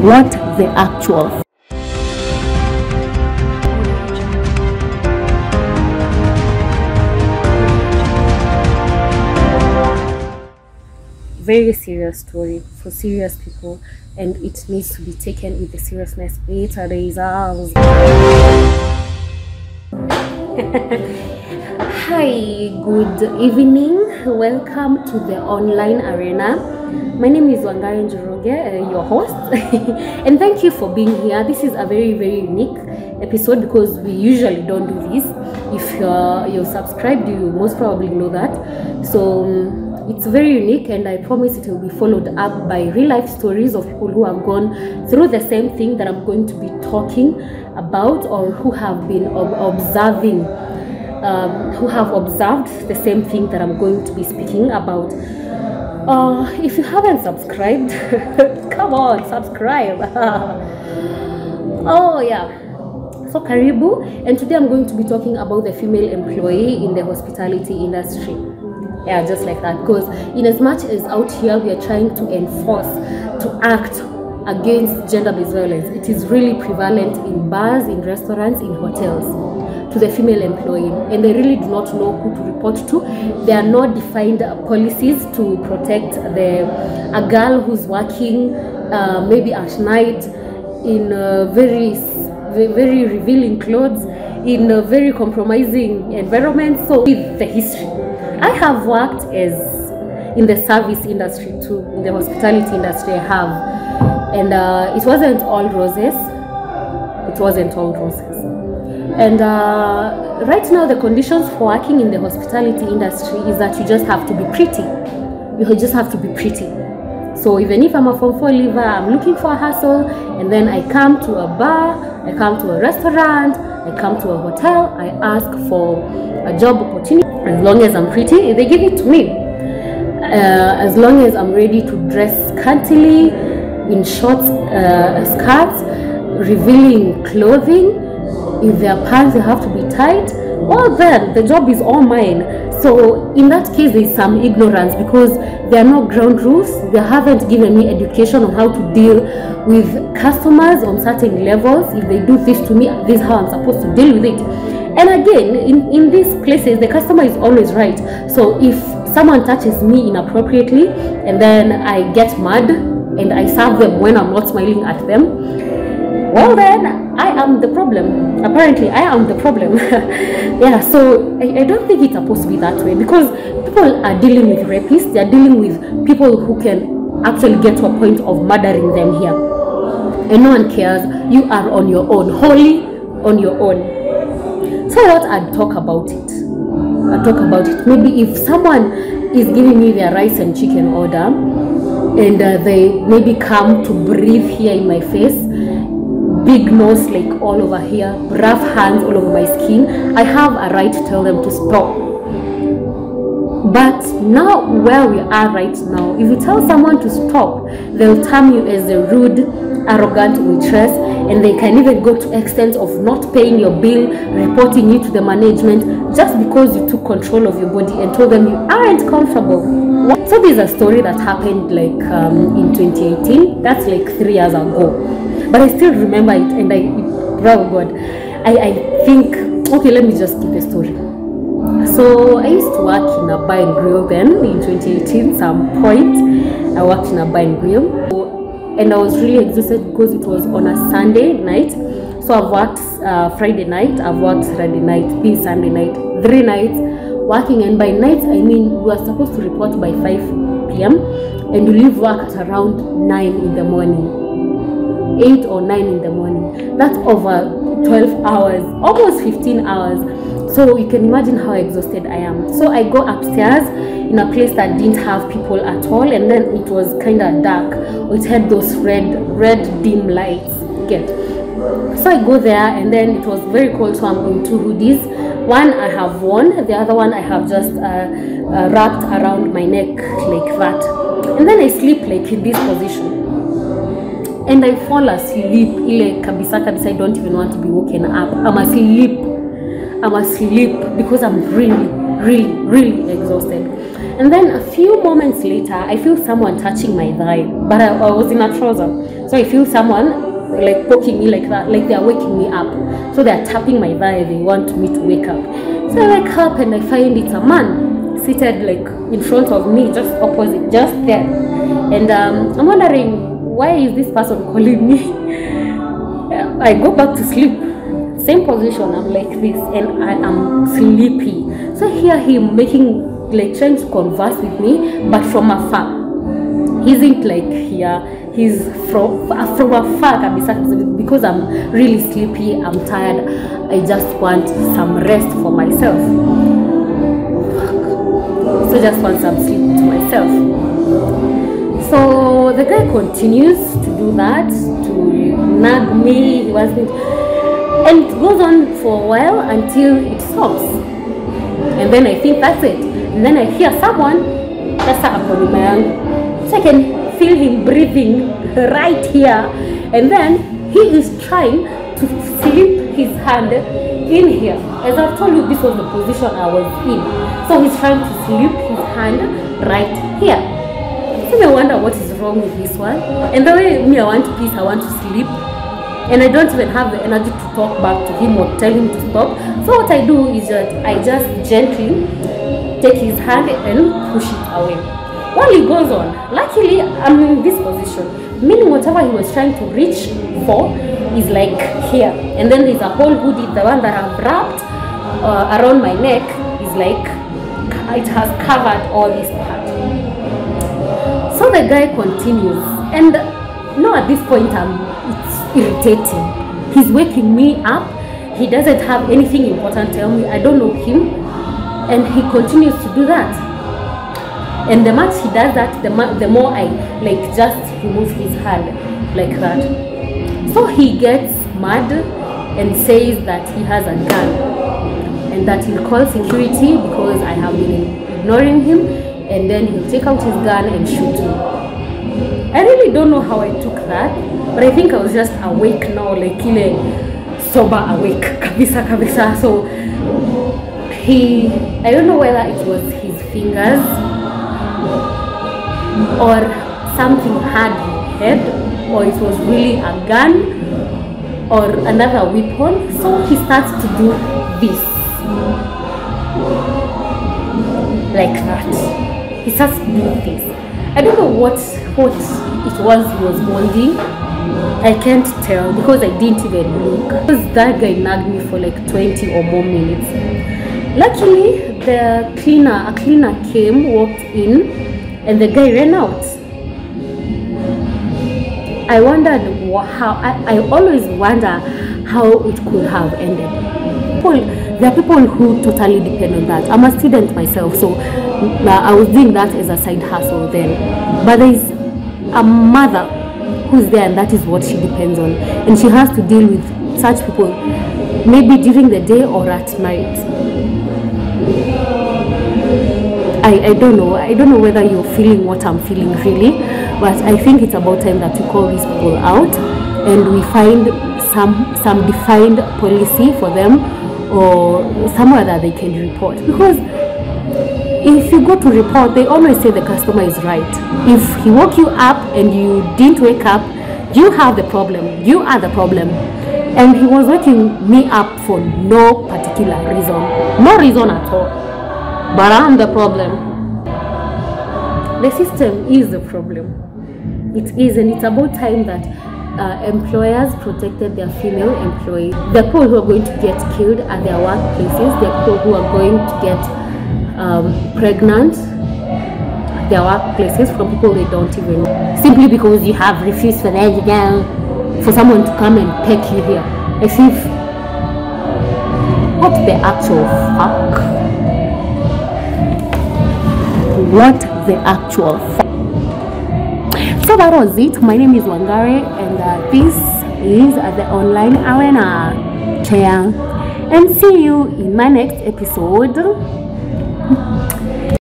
what the actual. Very serious story for serious people, and it needs to be taken with the seriousness it deserves. Hi, good evening, welcome to the online arena. My name is Wangari Njoroge, your host, and thank you for being here. This is a very unique episode because we usually don't do this. If you're subscribed, you most probably know that. So it's very unique, and I promise it will be followed up by real life stories of people who have gone through the same thing that I'm going to be talking about, or who have been observing, who have observed the same thing that I'm going to be speaking about. If you haven't subscribed, come on, subscribe. Oh yeah. So karibu, and today I'm going to be talking about the female employee in the hospitality industry. Yeah, just like that, because in as much as out here we are trying to enforce, to act against gender-based violence, it is really prevalent in bars, in restaurants, in hotels, to the female employee, and they really do not know who to report to. There are no defined policies to protect a girl who's working maybe at night in very revealing clothes, in a very compromising environment. So with the history, I have worked in the service industry too, in the hospitality industry I have, and it wasn't all roses. It wasn't all roses. And right now the conditions for working in the hospitality industry is that you just have to be pretty. You just have to be pretty. So even if I'm a Form 4 leaver, I'm looking for a hustle, and then I come to a bar, I come to a restaurant, I come to a hotel, I ask for a job opportunity. As long as I'm pretty, they give it to me. As long as I'm ready to dress scantily, in short skirts, revealing clothing, if their pants they have to be tight, well then the job is all mine. So in that case there is some ignorance, because there are no ground rules. They haven't given me education on how to deal with customers on certain levels. If they do this to me, this is how I'm supposed to deal with it. And again, in these places the customer is always right. So if someone touches me inappropriately and then I get mad and I serve them when I'm not smiling at them, well then I am the problem. Apparently I am the problem. Yeah, so I don't think it's supposed to be that way, because people are dealing with rapists. They are dealing with people who can actually get to a point of murdering them here, and no one cares. You are on your own, wholly on your own. So what I'd talk about it. Maybe if someone is giving me their rice and chicken order, and they maybe come to breathe here in my face, big nose like all over here, rough hands all over my skin, I have a right to tell them to stop. But now where we are right now, if you tell someone to stop, they'll term you as a rude, arrogant waitress, and they can even go to extent of not paying your bill, reporting you to the management, just because you took control of your body and told them you aren't comfortable. So there's a story that happened like in 2018. That's like 3 years ago, but I still remember it, and oh God, I think, okay, let me just keep the story. So I used to work in a bar and grill then in 2018. Some point I worked in a bar and grill, and I was really exhausted because it was on a Sunday night. So I've worked Friday night, I've worked Saturday night, this Sunday night, 3 nights working. And by night I mean we are supposed to report by 5 p.m. and you leave work at around 9 in the morning, 8 or 9 in the morning. That's over 12 hours, almost 15 hours. So you can imagine how exhausted I am. So I go upstairs in a place that didn't have people at all, and then it was kind of dark. It had those red dim lights. Get. So I go there, and then it was very cold, so I'm in 2 hoodies. One I have worn, the other one I have just wrapped around my neck like that. And then I sleep like in this position. And I fall asleep, ile kabisa, I don't even want to be woken up. I'm asleep because I'm really exhausted. And then a few moments later, I feel someone touching my thigh, but I was in a trouser. So I feel someone like poking me like that, like they're waking me up. So they're tapping my thigh, they want me to wake up. So I wake up and I find it's a man seated like in front of me, just opposite, just there. And I'm wondering, why is this person calling me? I go back to sleep, same position, I'm like this, and I am sleepy. So I hear him making, like trying to converse with me, but from afar. He isn't like here, he's from afar because I'm really sleepy, I'm tired, I just want some rest for myself. So just want some sleep to myself. So the guy continues to do that, to nag me, he wants me to, and it goes on for a while until it stops. And then I think that's it. And then I hear someone, so I can feel him breathing right here. And then he is trying to slip his hand in here. As I've told you, this was the position I was in. So he's trying to slip his hand right here. So I wonder what is wrong with this one. And the way me, I want peace, I want to sleep. And I don't even have the energy to talk back to him or tell him to stop. So what I do is that I just gently take his hand and push it away. While he goes on, luckily I'm in this position, meaning whatever he was trying to reach for is like here. And then there's a whole hoodie, the one that I've wrapped around my neck is like, it has covered all this part. So the guy continues, and now at this point it's irritating. He's waking me up, he doesn't have anything important to tell me, I don't know him, and he continues to do that. And the much he does that, the more I like just remove his hand like that. So he gets mad and says that he has a gun and that he'll call security because I have been ignoring him, and then he'll take out his gun and shoot me. I really don't know how I took that, but I think I was just awake now, like sober awake, kabisa. So I don't know whether it was his fingers or something had head, or it was really a gun or another weapon. So he starts to do this like that. He starts to do this. I don't know what it was he was holding. I can't tell because I didn't even look. Because that guy nagged me for like 20 or more minutes. Luckily, a cleaner came, walked in, and the guy ran out. I wondered how, I always wonder how it could have ended. There are people who totally depend on that. I'm a student myself, so I was doing that as a side hustle then. But there is a mother who's there, and that is what she depends on. And she has to deal with such people, maybe during the day or at night. I don't know. I don't know whether you're feeling what I'm feeling really, but I think it's about time that we call these people out and we find some defined policy for them, or somewhere that they can report. Because if you go to report, they always say the customer is right. If he woke you up and you didn't wake up, you have the problem. You are the problem. And he was waking me up for no particular reason. No reason at all. But I'm the problem. The system is the problem. It is, and it's about time that employers protected their female employees. The people who are going to get killed at their workplaces, the people who are going to get pregnant at their workplaces from people they don't even know. Simply because you have refused for someone to come and peck you here. As if, what the actual fuck? What the actual fuck? So that was it. My name is Wangare, and this is the Online Arena Chair. And see you in my next episode.